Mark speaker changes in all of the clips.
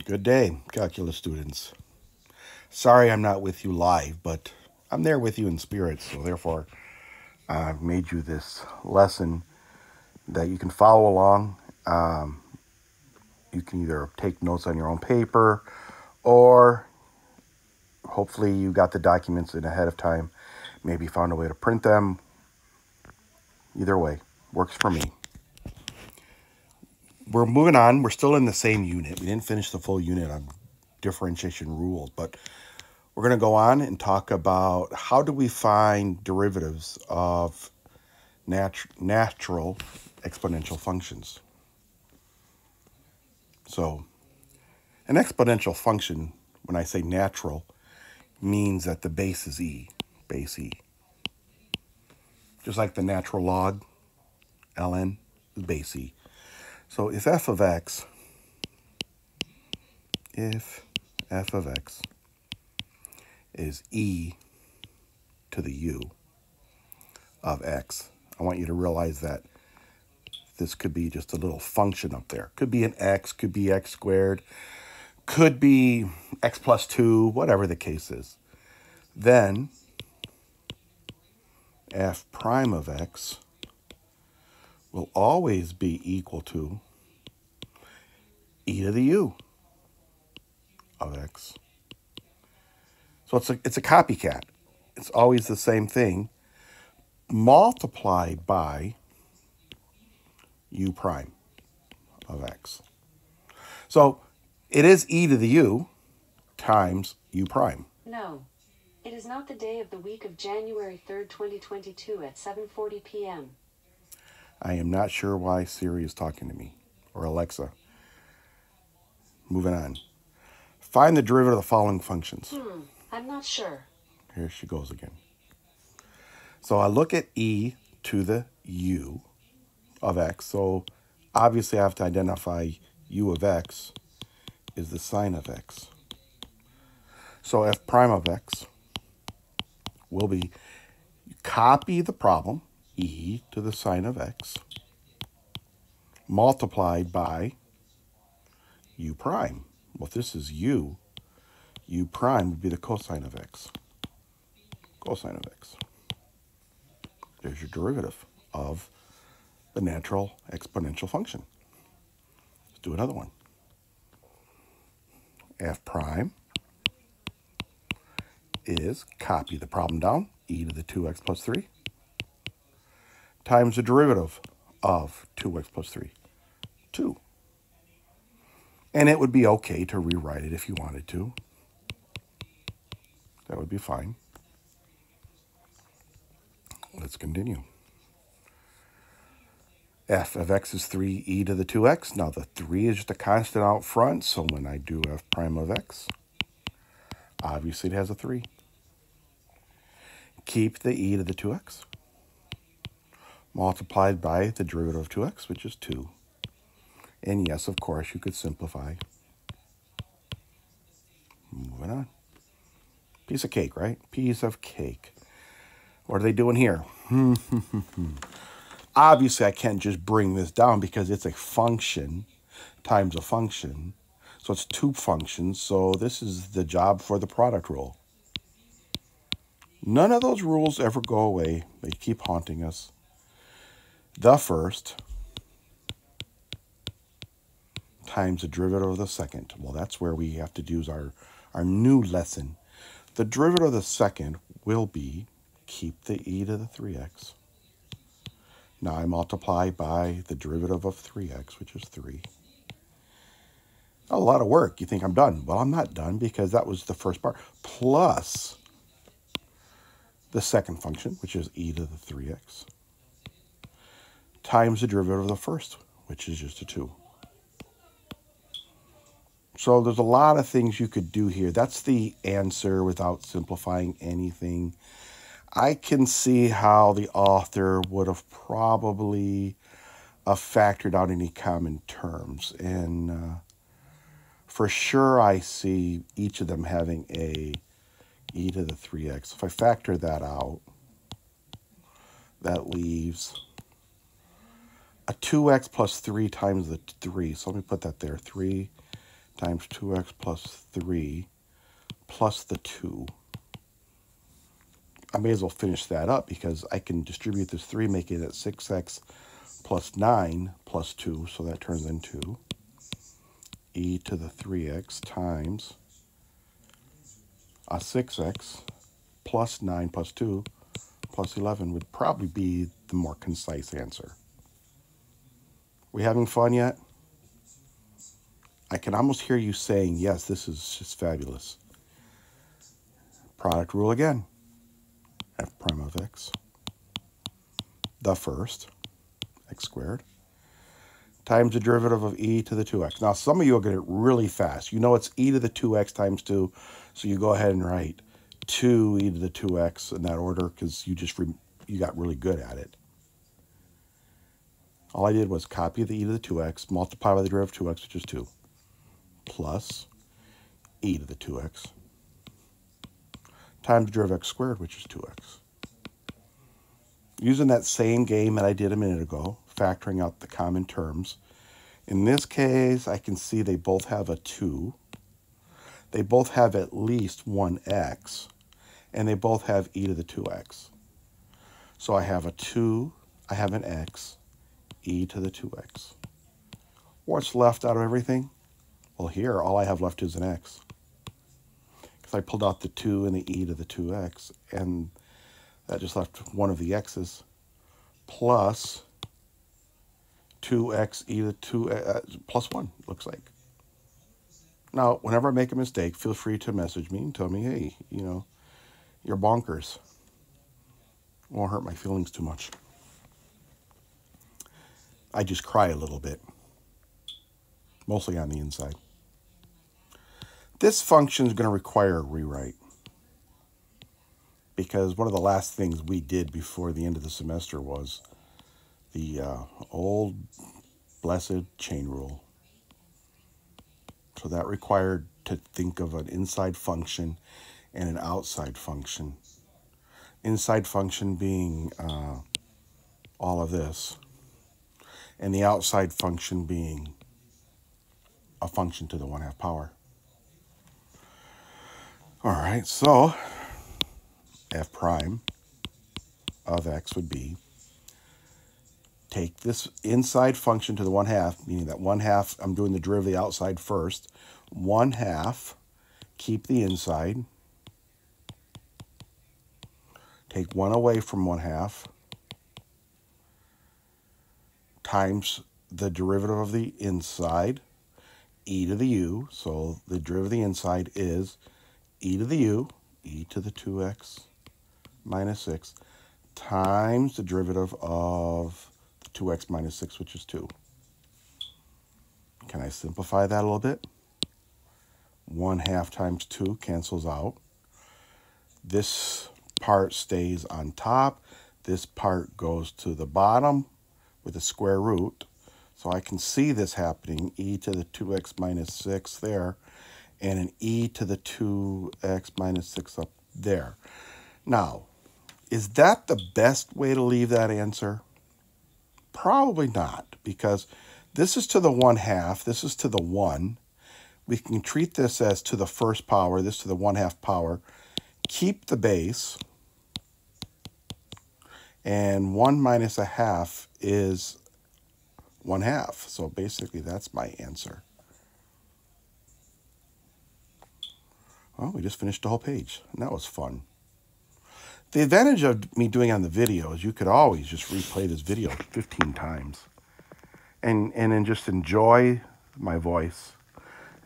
Speaker 1: Good day, calculus students. Sorry I'm not with you live, but I'm there with you in spirit, so therefore I've made you this lesson that you can follow along. You can either take notes on your own paper or hopefully you got the documents in ahead of time, maybe found a way to print them. Either way, works for me. We're moving on. We're still in the same unit. We didn't finish the full unit on differentiation rules, but we're going to go on and talk about how do we find derivatives of natural exponential functions. So an exponential function, when I say natural, means that the base is base e. Just like the natural log, ln, is base e. So if f of x is e to the u of x, I want you to realize that this could be just a little function up there. Could be an x, could be x squared, could be x plus 2, whatever the case is. Then f prime of x will always be equal to e to the u of x. So it's a copycat. It's always the same thing multiplied by u prime of x. So it is e to the u times u prime.
Speaker 2: No, it is not the day of the week of January 3rd, 2022 at 7:40 p.m.
Speaker 1: I am not sure why Siri is talking to me, or Alexa. Moving on. Find the derivative of the following functions.
Speaker 2: I'm not sure.
Speaker 1: Here she goes again. So I look at e to the u of x. So obviously I have to identify u of x is the sine of x. So f prime of x will be, copy the problem, e to the sine of x, multiplied by u prime. Well, if this is u prime would be the cosine of x. Cosine of x. There's your derivative of the natural exponential function. Let's do another one. F prime is, copy the problem down, e to the 2x plus 3, times the derivative of 2x plus 3, 2. And it would be okay to rewrite it if you wanted to. That would be fine. Let's continue. F of x is 3e to the 2x. Now the 3 is just a constant out front, so when I do f prime of x, obviously it has a 3. Keep the e to the 2x, multiplied by the derivative of 2x, which is 2. And yes, of course, you could simplify. Moving on. Piece of cake, right? Piece of cake. What are they doing here? Obviously, I can't just bring this down because it's a function times a function. So it's two functions. So this is the job for the product rule. None of those rules ever go away. They keep haunting us. The first times the derivative of the second. Well, that's where we have to use our new lesson. The derivative of the second will be, keep the e to the 3x. Now I multiply by the derivative of 3x, which is 3. A lot of work. You think I'm done. Well, I'm not done because that was the first part. Plus the second function, which is e to the 3x, times the derivative of the first, which is just a 2. So there's a lot of things you could do here. That's the answer without simplifying anything. I can see how the author would have probably factored out any common terms. And for sure, I see each of them having a e to the 3x. If I factor that out, that leaves a 2x plus 3 times the 3. So let me put that there. 3 times 2x plus 3 plus the 2. I may as well finish that up because I can distribute this 3, make it at 6x plus 9 plus 2, so that turns into e to the 3x times a 6x plus 9 plus 2 plus 11 would probably be the more concise answer. We having fun yet? I can almost hear you saying, yes, this is just fabulous. Product rule again. F prime of x, the first, x squared, times the derivative of e to the 2x. Now, some of you will get it really fast. You know it's e to the 2x times 2, so you go ahead and write 2 e to the 2x in that order because you got really good at it. All I did was copy the e to the 2x, multiply by the derivative of 2x, which is 2, plus e to the 2x, times the derivative of x squared, which is 2x. Using that same game that I did a minute ago, factoring out the common terms. In this case, I can see they both have a 2. They both have at least one x, and they both have e to the 2x. So I have a 2, I have an x, e to the 2x. What's left out of everything? Well, here, all I have left is an x. Because I pulled out the 2 and the e to the 2x, and that just left one of the x's, plus 2x e to the 2 plus 1, looks like. Now, whenever I make a mistake, feel free to message me and tell me, hey, you're bonkers. It won't hurt my feelings too much. I just cry a little bit, mostly on the inside. This function is going to require a rewrite because one of the last things we did before the end of the semester was the old blessed chain rule. So that required to think of an inside function and an outside function. Inside function being all of this, and the outside function being a function to the 1/2 power. All right, so f prime of x would be, take this inside function to the 1/2, meaning that 1/2, I'm doing the derivative of the outside first, 1/2, keep the inside, take 1 away from 1/2, times the derivative of the inside, e to the u, so the derivative of the inside is e to the u, e to the 2x minus 6, times the derivative of the 2x minus 6, which is 2. Can I simplify that a little bit? 1/2 times 2 cancels out. This part stays on top. This part goes to the bottom with a square root. So I can see this happening, e to the 2x minus 6 there, and an e to the 2x minus 6 up there. Now, is that the best way to leave that answer? Probably not, because this is to the 1/2, this is to the 1. We can treat this as to the first power, this to the 1/2 power. Keep the base, and 1 minus 1/2 is 1/2. So basically, that's my answer. Well, we just finished the whole page, and that was fun. The advantage of me doing it on the video is you could always just replay this video 15 times and then just enjoy my voice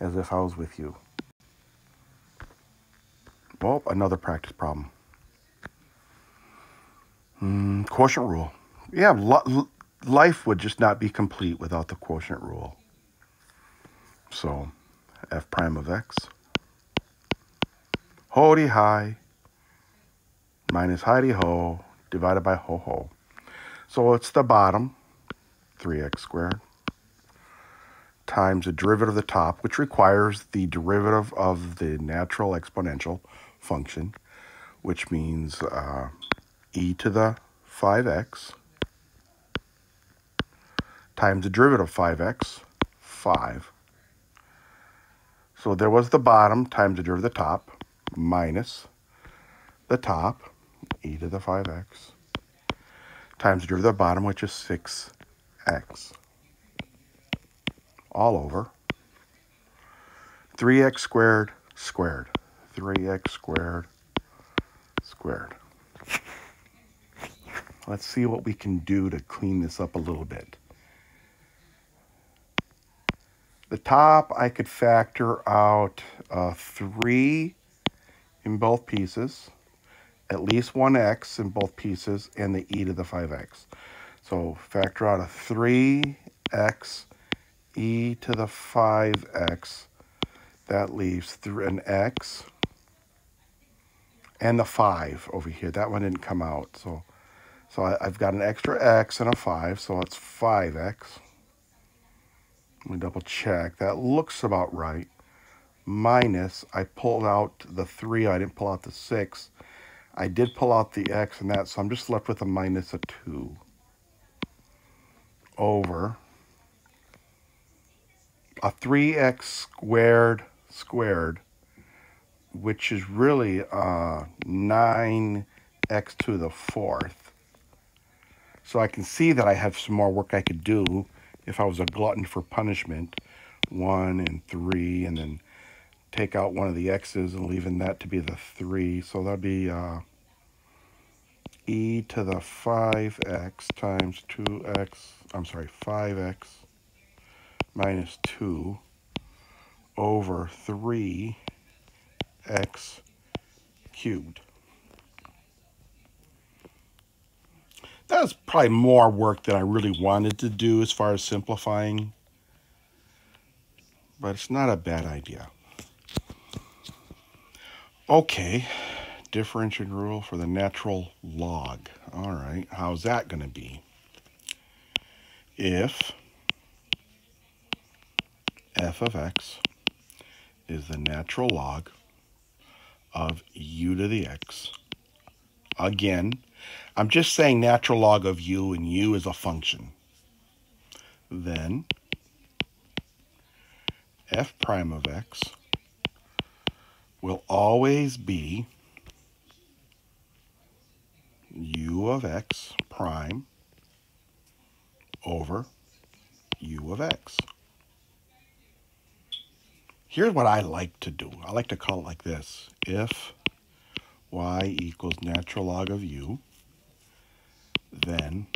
Speaker 1: as if I was with you. Well, another practice problem. Quotient rule. Yeah, life would just not be complete without the quotient rule. So, f prime of x, ho-de hi, minus hi-de ho, divided by ho-ho. So it's the bottom, 3x squared, times the derivative of the top, which requires the derivative of the natural exponential function, which means e to the 5x times the derivative of 5x, 5, So there was the bottom times the derivative of the top minus the top, e to the 5x, times the derivative of the bottom, which is 6x, all over 3x squared squared, 3x squared squared. Let's see what we can do to clean this up a little bit. The top, I could factor out 3 in both pieces, at least one x in both pieces, and the e to the 5x. So factor out a 3x e to the 5x. That leaves an x and the 5 over here. That one didn't come out. So I've got an extra x and a 5, so it's 5x. Let me double check. That looks about right. Minus, I pulled out the 3. I didn't pull out the 6. I did pull out the x and that, so I'm just left with a minus a 2 over a 3x squared squared, which is really 9x to the 4th. So I can see that I have some more work I could do if I was a glutton for punishment. 1 and 3, and then take out one of the x's and leaving that to be the 3. So that'd be e to the 5x times 5x minus 2 over 3x cubed. That was probably more work than I really wanted to do as far as simplifying, but it's not a bad idea. Okay, differential rule for the natural log. All right, how's that going to be? If f of x is the natural log of u to the x, again, I'm just saying natural log of u, and u is a function, then f prime of x will always be u of x prime over u of x. Here's what I like to do. I like to call it like this. If y equals natural log of u, then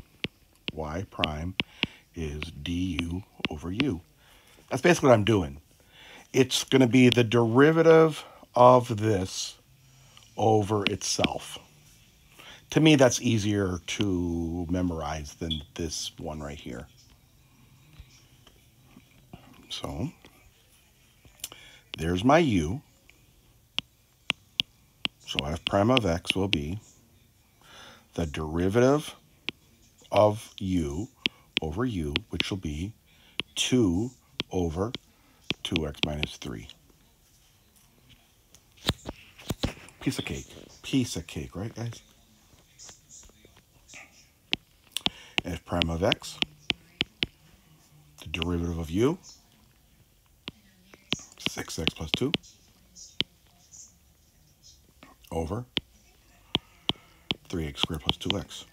Speaker 1: y prime is du over u. That's basically what I'm doing. It's going to be the derivative of this over itself. To me, that's easier to memorize than this one right here. So there's my u. So f prime of x will be the derivative of u over u, which will be 2 over 2x minus 3. Piece of cake. Piece of cake, right, guys? F prime of x, the derivative of u, 6x plus 2, over 3x squared plus 2x.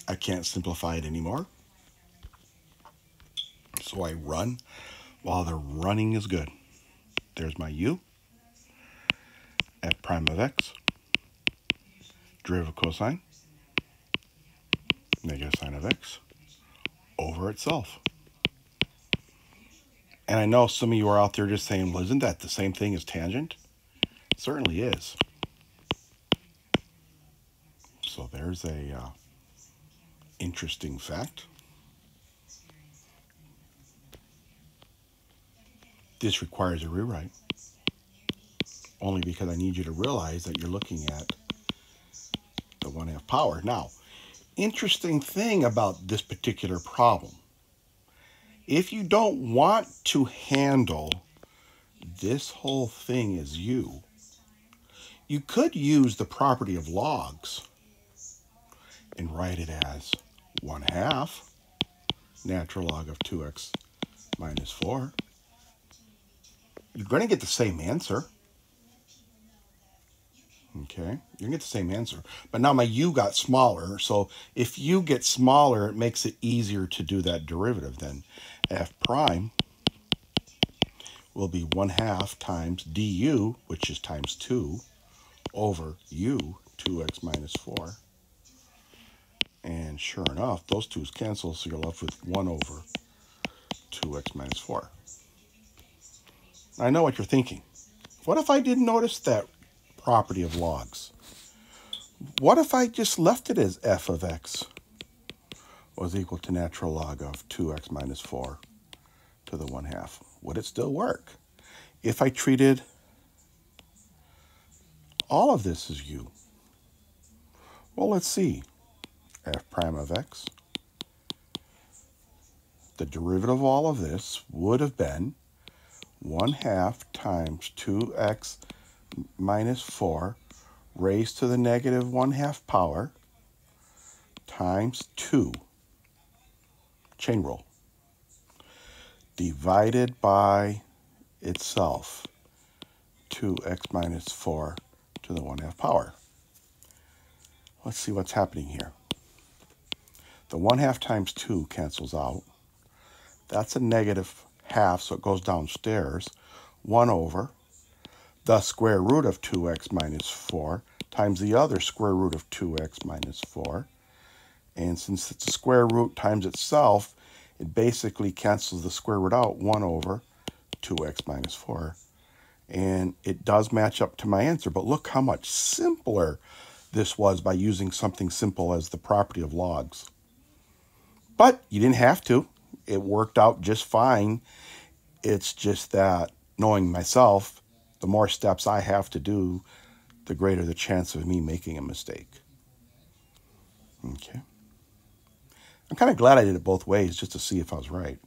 Speaker 1: I can't simplify it anymore, so I run while the running is good. There's my u, f prime of x, derivative of cosine, negative sine of x, over itself. And I know some of you are out there just saying, well, isn't that the same thing as tangent? It certainly is. So there's a interesting fact. This requires a rewrite, only because I need you to realize that you're looking at the 1/2 power. Now, interesting thing about this particular problem, if you don't want to handle this whole thing as u, you could use the property of logs and write it as 1/2 natural log of 2x minus 4 you're going to get the same answer. Okay, you're going to get the same answer. But now my u got smaller, so if u gets smaller, it makes it easier to do that derivative then. F prime will be 1/2 times du, which is times 2, over u, 2x minus 4. And sure enough, those 2's cancel, so you're left with 1 over 2x minus 4. I know what you're thinking. What if I didn't notice that property of logs? What if I just left it as f of x was equal to natural log of 2x minus 4 to the 1/2? Would it still work? If I treated all of this as u? Well, let's see. F prime of x. The derivative of all of this would have been 1/2 times 2x minus 4 raised to the negative 1/2 power times 2, chain rule, divided by itself, 2x minus 4 to the 1/2 power. Let's see what's happening here. The 1/2 times 2 cancels out. That's a negative half, so it goes downstairs. 1 over the square root of 2x minus 4 times the other square root of 2x minus 4. And since it's a square root times itself, it basically cancels the square root out, 1 over 2x minus 4. And it does match up to my answer, but look how much simpler this was by using something simple as the property of logs. But you didn't have to. It worked out just fine. It's just that knowing myself, the more steps I have to do, the greater the chance of me making a mistake. Okay. I'm kind of glad I did it both ways just to see if I was right.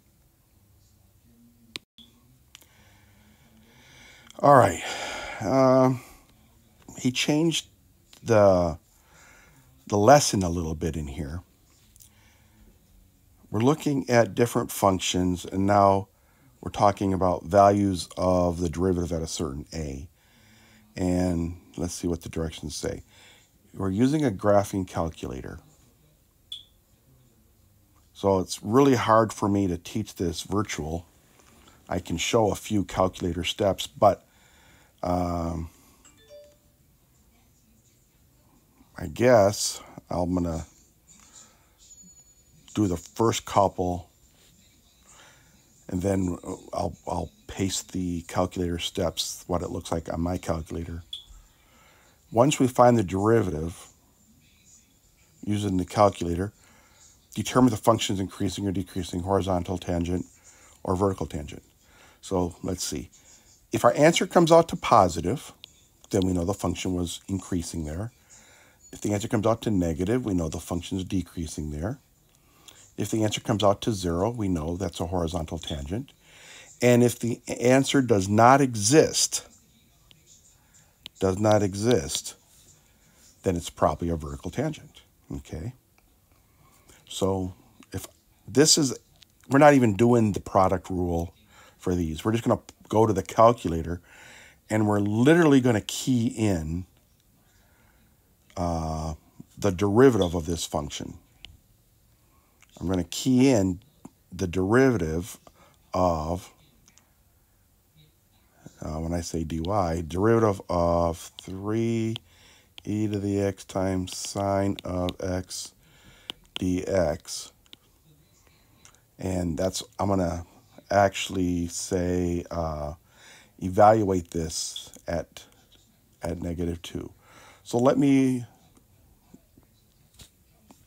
Speaker 1: All right. He changed the lesson a little bit in here. We're looking at different functions, and now we're talking about values of the derivative at a certain a. And let's see what the directions say. We're using a graphing calculator. So it's really hard for me to teach this virtual. I can show a few calculator steps, but I guess I'm going to do the first couple, and then I'll paste the calculator steps, what it looks like on my calculator. Once we find the derivative using the calculator, determine the function is increasing or decreasing, horizontal tangent or vertical tangent. So let's see. If our answer comes out to positive, then we know the function was increasing there. If the answer comes out to negative, we know the function is decreasing there. If the answer comes out to 0, we know that's a horizontal tangent. And if the answer does not exist, then it's probably a vertical tangent. Okay? So if this is, we're not even doing the product rule for these. We're just going to go to the calculator, and we're literally going to key in the derivative of this function. I'm going to key in the derivative of, when I say dy, derivative of 3 e to the x times sine of x dx. And that's, I'm going to actually say evaluate this at -2. So let me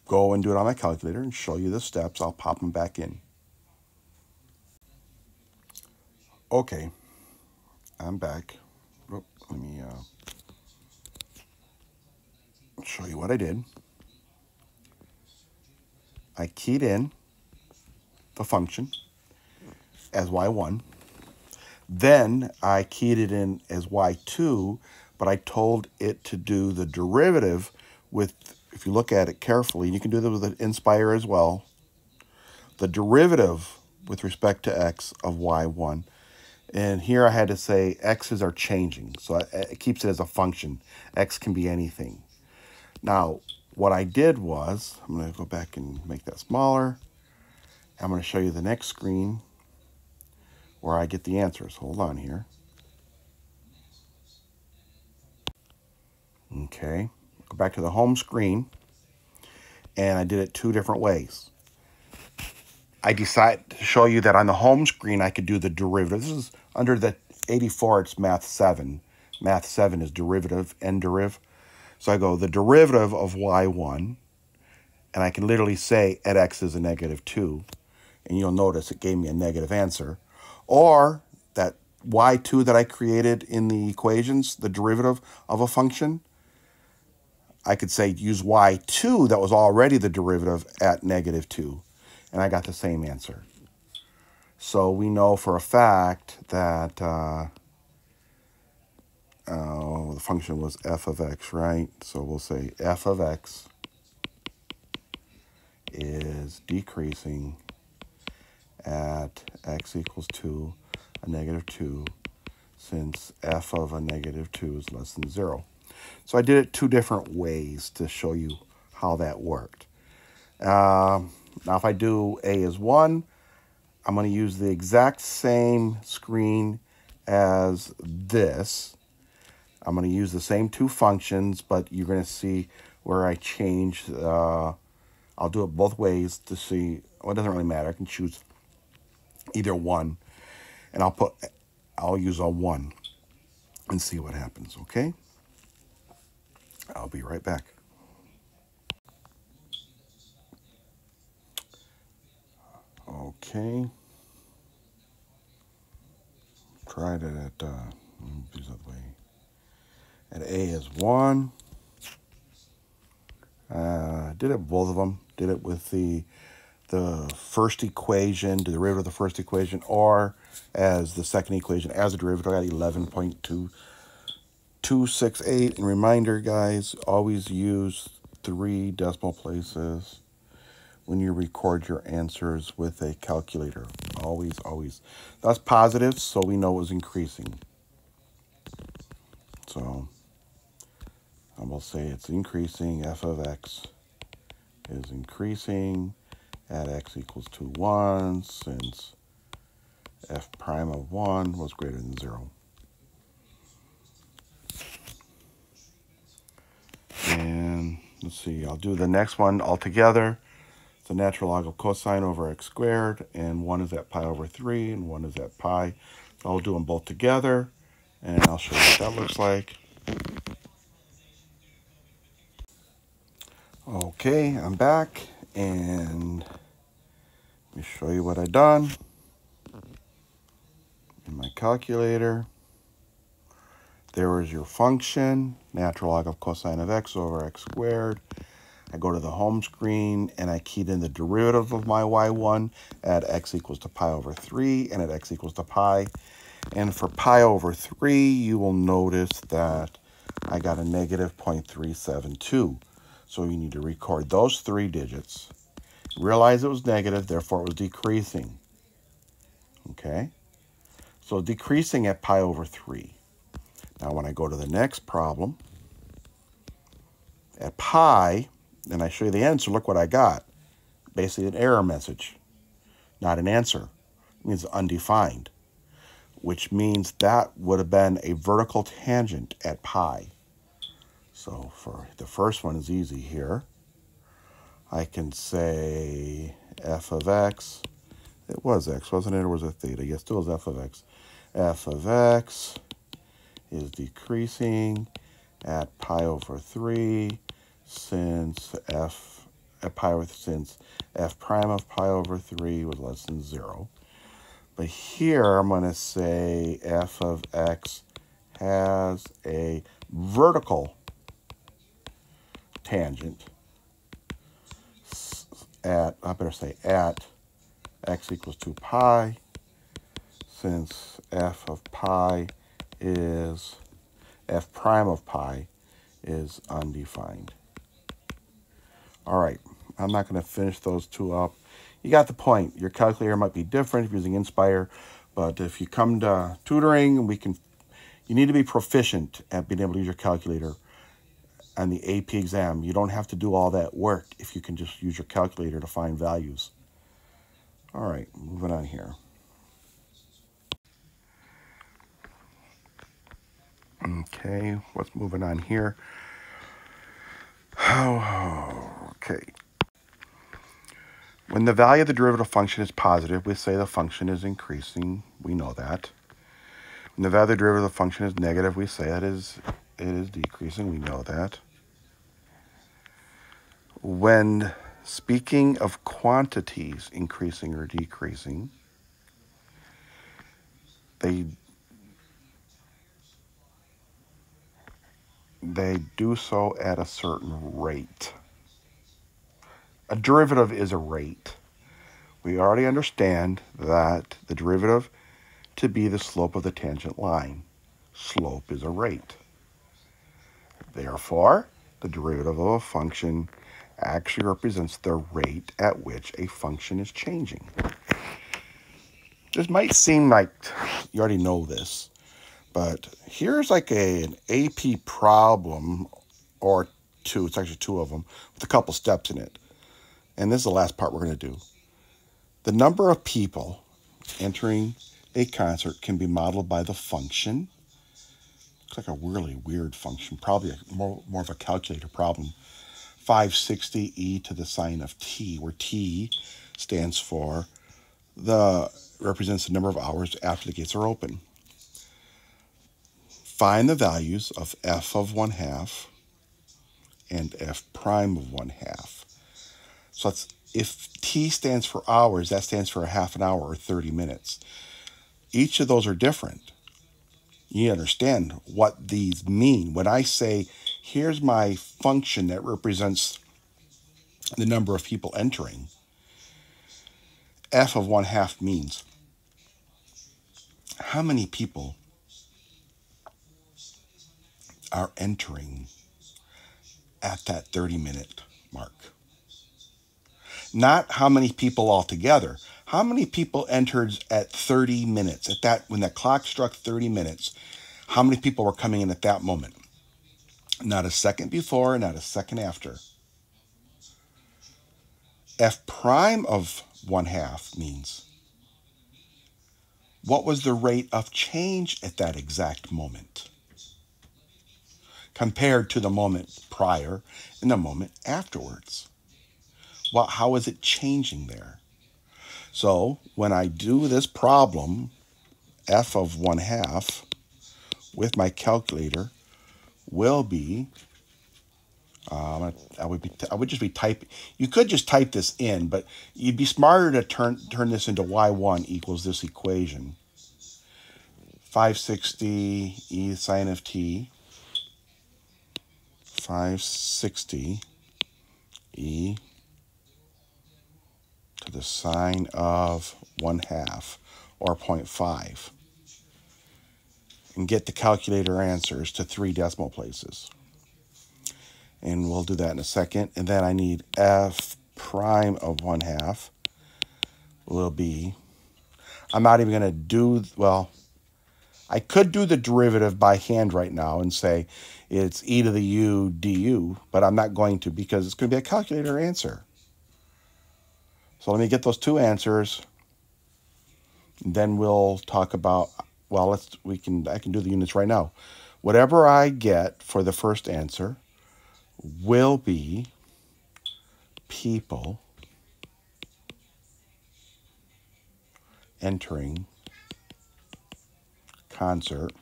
Speaker 1: go and do it on my calculator and show you the steps. I'll pop them back in. Okay, I'm back. Let me show you what I did. I keyed in the function as y1. Then I keyed it in as y2, but I told it to do the derivative with, if you look at it carefully, you can do this with an Inspire as well, the derivative with respect to x of y1. And here I had to say x's are changing. So it keeps it as a function. X can be anything. Now, what I did was, I'm going to go back and make that smaller. I'm going to show you the next screen where I get the answers. Hold on here. Okay, go back to the home screen, and I did it two different ways. I decided to show you that on the home screen I could do the derivative. This is under the 84, it's Math 7. Math 7 is derivative, n deriv. So I go the derivative of y1, and I can literally say at x is a -2, and you'll notice it gave me a negative answer. Or that y2 that I created in the equations, the derivative of a function, I could say use y2 that was already the derivative at -2, and I got the same answer. So we know for a fact that the function was f of x, right? So we'll say f of x is decreasing at x equals 2, a -2, since f of a -2 is less than 0. So I did it two different ways to show you how that worked. Now if I do a is 1, I'm going to use the exact same screen as this. I'm going to use the same two functions, but you're going to see where I change. I'll do it both ways to see. Well, it doesn't really matter. I can choose either one, and I'll use a 1 and see what happens, okay? I'll be right back. Okay. Tried it at, these other way. At a is 1. Did it both of them. Did it with the first equation, the derivative of the first equation, or as the second equation as a derivative. I got 11.2268. And reminder, guys, always use 3 decimal places when you record your answers with a calculator. Always, always. That's positive, so we know it was increasing. So I will say it's increasing. F of x is increasing at x equals 1, since f prime of 1 was greater than 0. And let's see, I'll do the next one all together. It's the natural log of cosine over x squared, and one is at pi over 3, and one is at pi. So I'll do them both together, and I'll show you what that looks like. Okay, I'm back, and let me show you what I've done in my calculator. There is your function, natural log of cosine of x over x squared. I go to the home screen, and I keyed in the derivative of my y1 at x equals to pi over 3 and at x equals to pi. And for pi over 3, you will notice that I got a -0.372. So you need to record those 3 digits. Realize it was negative, therefore it was decreasing. Okay? So decreasing at pi over 3. Now when I go to the next problem, at pi, and I show you the answer, look what I got. Basically an error message, not an answer. It means undefined, which means that would have been a vertical tangent at pi. So for the first one is easy here. I can say f of x. It was x, wasn't it? Or was it theta? Yes, still is f of x. F of x is decreasing at pi over 3 since f prime of pi over 3 was less than 0. But here I'm going to say f of x has a vertical tangent at, I better say at x equals 2 pi, since f of pi is, f prime of pi is undefined. All right, I'm not going to finish those two up. You got the point. Your calculator might be different if you're using Inspire, But if you come to tutoring, you need to be proficient at being able to use your calculator on the AP exam. You don't have to do all that work if you can just use your calculator to find values. All right, moving on here. Okay, what's moving on here? Okay. When the value of the derivative function is positive, we say the function is increasing. We know that. When the value of the derivative function is negative, we say it is decreasing. We know that. When speaking of quantities increasing or decreasing, they do so at a certain rate. A derivative is a rate. We already understand that the derivative to be the slope of the tangent line. Slope is a rate. Therefore, the derivative of a function actually represents the rate at which a function is changing. This might seem like you already know this, but here's like an AP problem or two. It's actually two of them with a couple steps in it. And this is the last part we're going to do. The number of people entering a concert can be modeled by the function. Looks like a really weird function, probably more of a calculator problem. 560 e to the sine of t, where t stands for represents the number of hours after the gates are open. Find the values of f of 1/2 and f prime of 1/2. So if t stands for hours, that stands for a half an hour or 30 minutes. Each of those are different. You understand what these mean. When I say, here's my function that represents the number of people entering, f of 1/2 means how many people are entering at that 30-minute mark. Not how many people altogether. How many people entered at 30 minutes? When that clock struck 30 minutes, how many people were coming in at that moment? Not a second before, not a second after. F prime of 1/2 means what was the rate of change at that exact moment compared to the moment prior and the moment afterwards? Well, how is it changing there? So when I do this problem, f of 1/2 with my calculator will be, I would just be typing. You could just type this in, but you'd be smarter to turn this into y1 equals this equation. 560 e sine of t, 560 e to the sine of 1/2, or 0.5. And get the calculator answers to 3 decimal places. And we'll do that in a second. And then I need f prime of 1/2 will be, I'm not even going to do, well, I could do the derivative by hand right now and say it's e to the u du, but I'm not going to because it's going to be a calculator answer. So let me get those two answers. And then we'll talk about, well, I can do the units right now. Whatever I get for the first answer will be people entering concert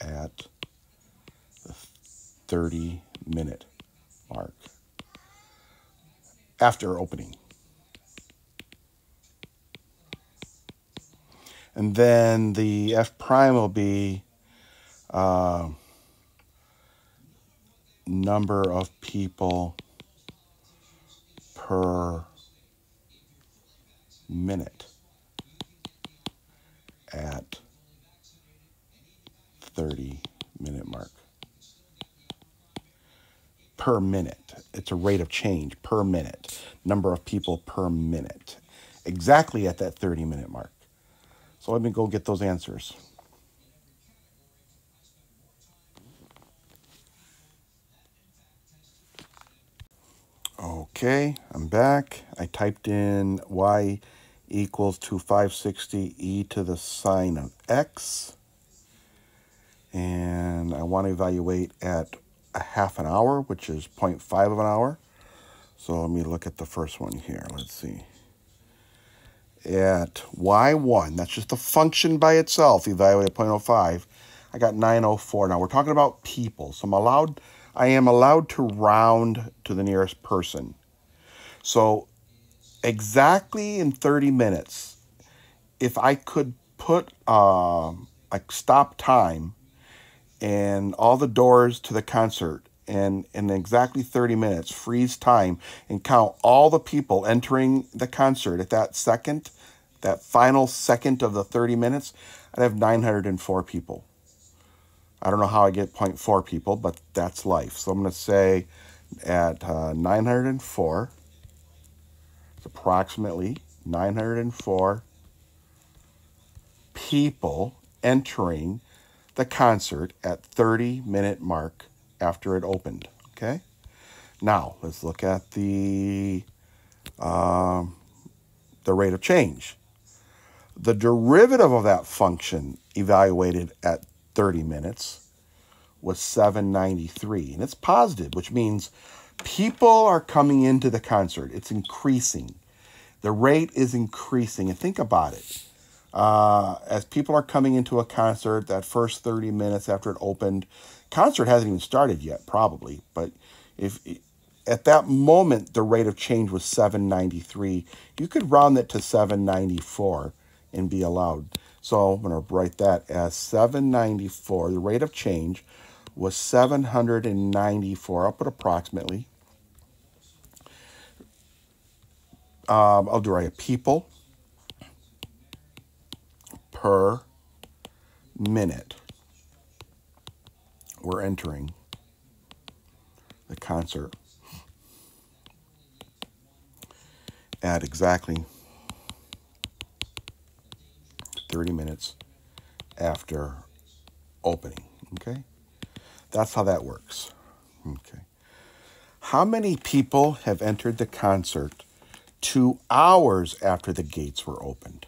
Speaker 1: at the 30-minute mark after opening. And then the f prime will be number of people per minute at 30-minute mark. Per minute. It's a rate of change per minute. Number of people per minute. exactly at that 30-minute mark. So let me go get those answers. Okay, I'm back. I typed in y equals to 560 e to the sine of x. And I want to evaluate at a half an hour, which is 0.5 of an hour. So let me look at the first one here. Let's see. At y1, that's just the function by itself, evaluate at 0.05. I got 904. Now we're talking about people, so I am allowed to round to the nearest person. So exactly in 30 minutes, if I could put like stop time and all the doors to the concert and in exactly 30 minutes, freeze time and count all the people entering the concert at that second, that final second of the 30 minutes, I'd have 904 people. I don't know how I get 0.4 people, but that's life. So I'm going to say at 904, it's approximately 904 people entering the concert at 30-minute mark after it opened. Okay. Now let's look at the rate of change. The derivative of that function evaluated at 30 minutes was 793, and it's positive, which means people are coming into the concert. It's increasing. The rate is increasing, and think about it. As people are coming into a concert, that first 30 minutes after it opened, concert hasn't even started yet, probably, but if at that moment the rate of change was 793, you could round it to 794 and be allowed. So I'm going to write that as 794. The rate of change was 794. I'll put approximately. I'll do right. People per minute were entering the concert at exactly 30 minutes after opening. Okay? That's how that works. Okay. How many people have entered the concert 2 hours after the gates were opened?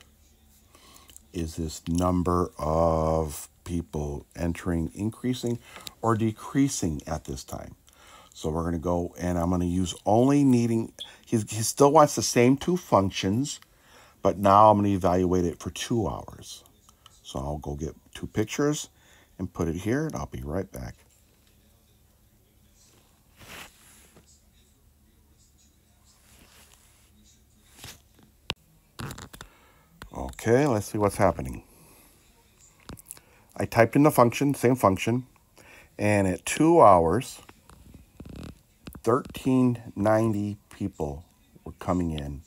Speaker 1: Is this number of people entering increasing or decreasing at this time? So we're going to go, and I'm going to use only needing, he still wants the same two functions, but now I'm going to evaluate it for 2 hours. So I'll go get two pictures and put it here, and I'll be right back. Okay, let's see what's happening. I typed in the function, same function, and at 2 hours, 1390 people were coming in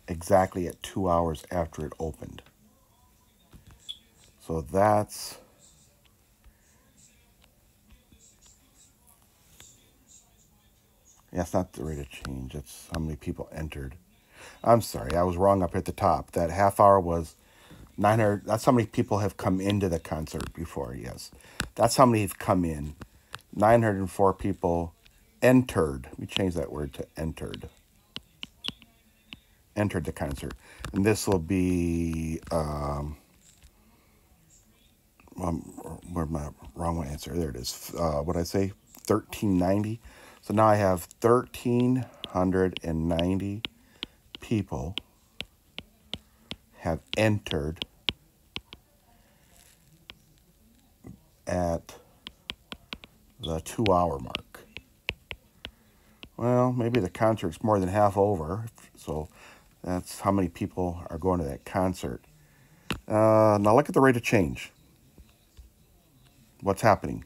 Speaker 1: exactly at 2 hours after it opened. So that's not the rate of change. That's how many people entered. I'm sorry, I was wrong up at the top. That half hour was 900. That's how many people have come into the concert before, yes. That's how many have come in. 904 people entered. We change that word to entered. Entered the concert. And this will be, where's my wrong answer? There it is. What did I say? 1390. So now I have 1390 people have entered at the 2 hour mark. Well, maybe the concert's more than half over, so that's how many people are going to that concert. Now look at the rate of change. What's happening?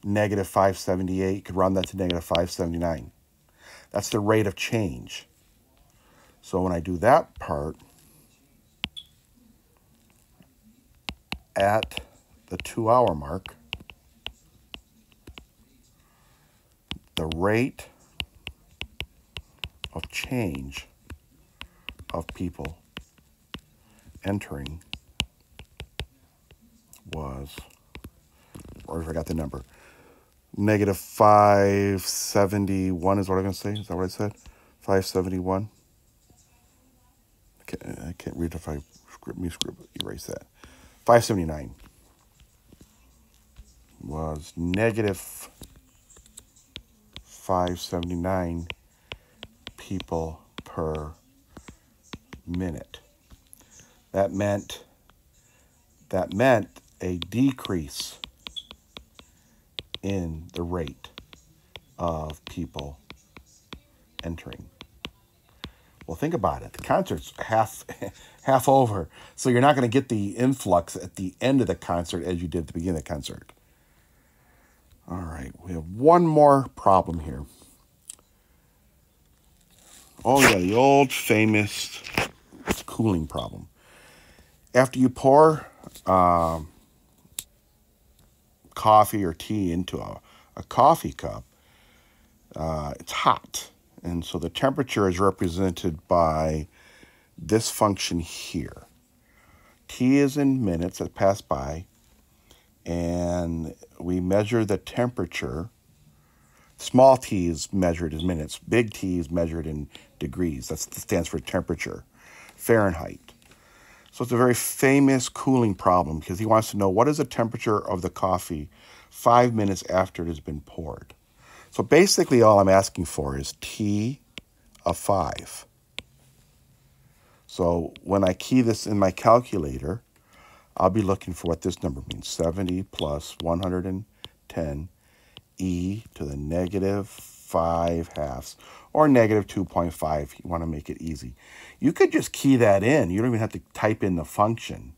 Speaker 1: Negative 578. You could round that to negative 579. That's the rate of change. So when I do that part, at the 2 hour mark, the rate of change of people entering was, or I forgot the number, negative 571 is what I'm going to say. Is that what I said? 571. I can't read if I erase that. 579 was negative 579 people per minute. That meant a decrease in the rate of people entering. Well, think about it. The concert's half over, so you're not going to get the influx at the end of the concert as you did at the beginning of the concert. All right, we have one more problem here. Oh yeah, the old famous cooling problem. After you pour coffee or tea into a coffee cup, it's hot. And so the temperature is represented by this function here. T is in minutes that pass by, and we measure the temperature. Small t is measured in minutes. Big T is measured in degrees. That stands for temperature, Fahrenheit. So it's a very famous cooling problem because he wants to know what is the temperature of the coffee 5 minutes after it has been poured. So basically all I'm asking for is T of 5. So when I key this in my calculator, I'll be looking for what this number means. 70 plus 110 e to the negative 5 halves, or negative 2.5. You want to make it easy. You could just key that in. You don't even have to type in the function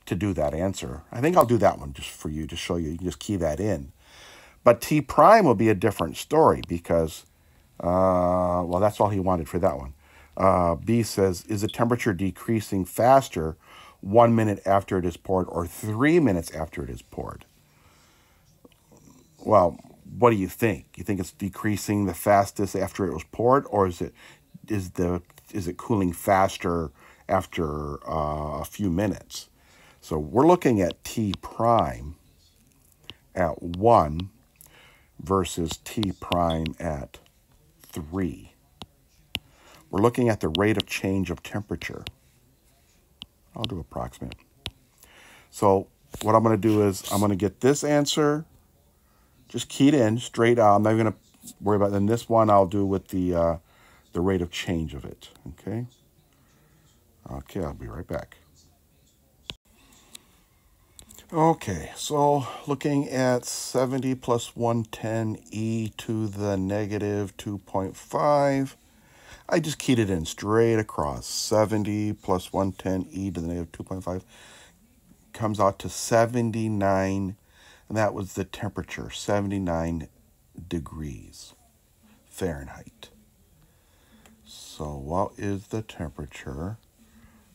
Speaker 1: to do that answer. I think I'll do that one just for you to show you. You can just key that in. But T prime will be a different story because, well, that's all he wanted for that one. B says, is the temperature decreasing faster 1 minute after it is poured or 3 minutes after it is poured? Well, what do you think? You think it's decreasing the fastest after it was poured, or is it cooling faster after a few minutes? So we're looking at T prime at 1 versus T prime at 3. We're looking at the rate of change of temperature. I'll do approximate. So what I'm going to do is I'm going to get this answer just keyed in straight out. I'm not going to worry about it. Then this one I'll do with the rate of change of it. Okay. Okay, I'll be right back. Okay, so looking at 70 plus 110 e to the negative 2.5. I just keyed it in straight across. 70 plus 110 e to the negative 2.5 comes out to 79, and that was the temperature, 79 degrees Fahrenheit. So what is the temperature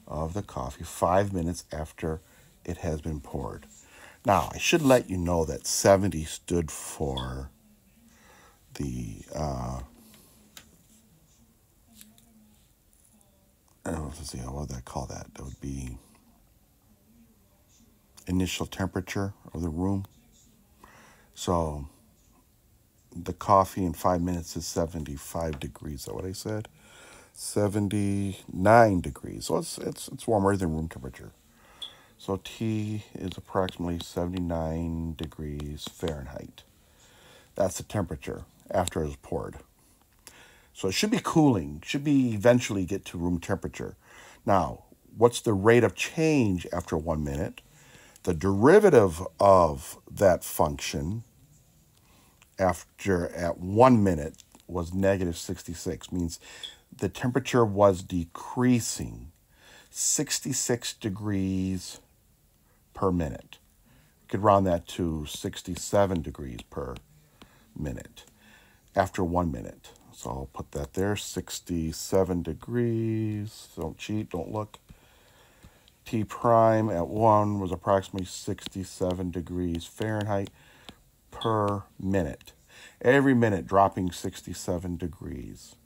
Speaker 1: of the coffee 5 minutes after it has been poured? Now, I should let you know that 70 stood for the let's see, what would that call that? That would be initial temperature of the room. So the coffee in 5 minutes is 75 degrees. Is that what I said? 79 degrees. So it's warmer than room temperature. So T is approximately 79 degrees Fahrenheit. That's the temperature after it is poured. So it should be cooling, should be eventually get to room temperature. Now, what's the rate of change after 1 minute? The derivative of that function at 1 minute was negative 66, means the temperature was decreasing 66 degrees per minute. You could round that to 67 degrees per minute after 1 minute. So I'll put that there, 67 degrees. Don't cheat, don't look. T prime at 1 was approximately 67 degrees Fahrenheit per minute. Every minute dropping 67 degrees.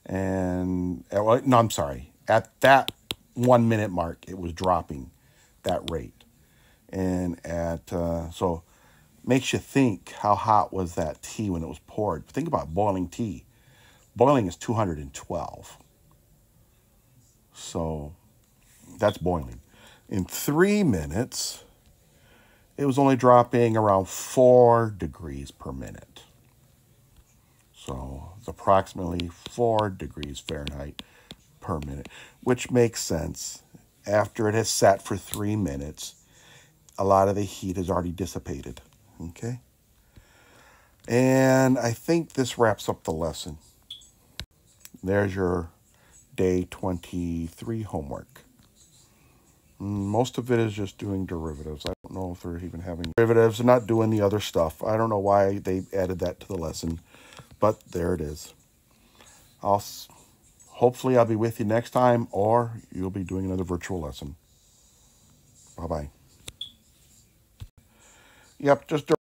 Speaker 1: And, well, no, I'm sorry. At that 1 minute mark, it was dropping that rate. And so makes you think, how hot was that tea when it was poured? Think about boiling tea. Boiling is 212. So that's boiling. In 3 minutes, it was only dropping around 4 degrees per minute. So it's approximately 4 degrees Fahrenheit per minute, which makes sense. After it has sat for 3 minutes, a lot of the heat has already dissipated. Okay? And I think this wraps up the lesson. There's your day 23 homework. Most of it is just doing derivatives. I don't know if they're even having derivatives and not doing the other stuff. I don't know why they added that to the lesson, but there it is. Hopefully I'll be with you next time, or you'll be doing another virtual lesson. Bye-bye. Yep, just